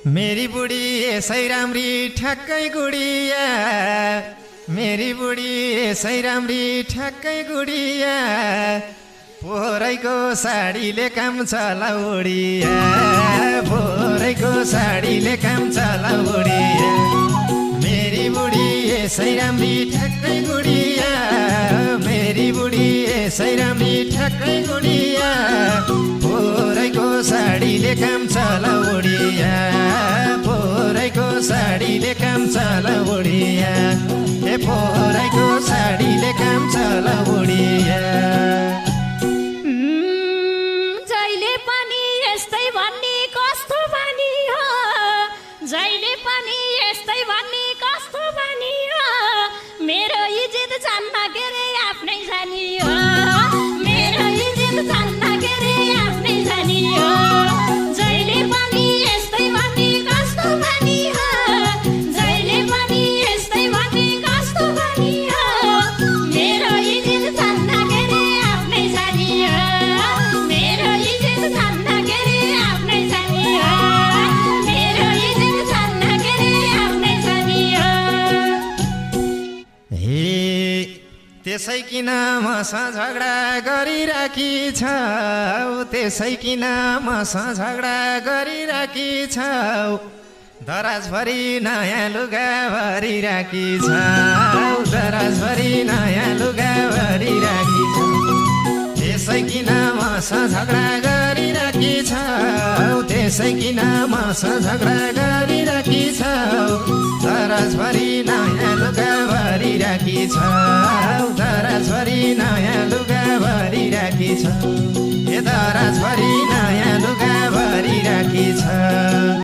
मेरी बुढी यसै राम्री ठ्याक्कै गुडिया, मेरी बुढी यसै राम्री ठ्याक्कै गुडिया, पोहोरैको साडीले काम चलाउडिया, पोहोरैको साडीले काम चलाउडिया। मेरी बुढी यसै राम्री ठ्याक्कै गुडिया, मेरी बुढी यसै राम्री ठ्याक्कै गुडिया, पोहोरैको साडीले काम चलाउडिया, पोहोरैको साडीले काम चलाउडिया, ए पोहोरैको साडीले काम चलाउडिया। जहिले पनि यस्तै भन्ने कस्तो बानी हो, जहिले पनि यस्तै भन्ने कस्तो बानी हो, मेरो इज्जत जान्न के रे आफ्नै जानी हो, मेरो इज्जत जान्न के रे आफ्नै जानी हो। जहिले पनि यस्तै भन्ने कस्तो बानी हो, जहिले पनि यस्तै भन्ने कस्तो बानी हो, मेरो इज्जत जान्न के रे आफ्नै जानी हो, मेरो इज्जत जान्न के रे आफ्नै जानी हो, मेरो इज्जत जान्न के रे आफ्नै जानी हो। हे त्यसै किन मसँग झगडा गरिराखी छौ, त्यसै किन मसँग झगडा गरिराखी छौ, दराजभरि नयाँ लुगा भरिराखी छौ, दराजभरि नयाँ लुगा भरिराखी छौ। त्यसै किन मसँग झगडा गरिराखी छौ, त्यसै किन मसँग झगडा गरिराखी छौ, दराजभरि नयाँ लुगा भरिराखी छौ, दराजभरि नयाँ लुगा भरिराखी छौ, ए दराजभरि नयाँ लुगा भरिराखी छौ।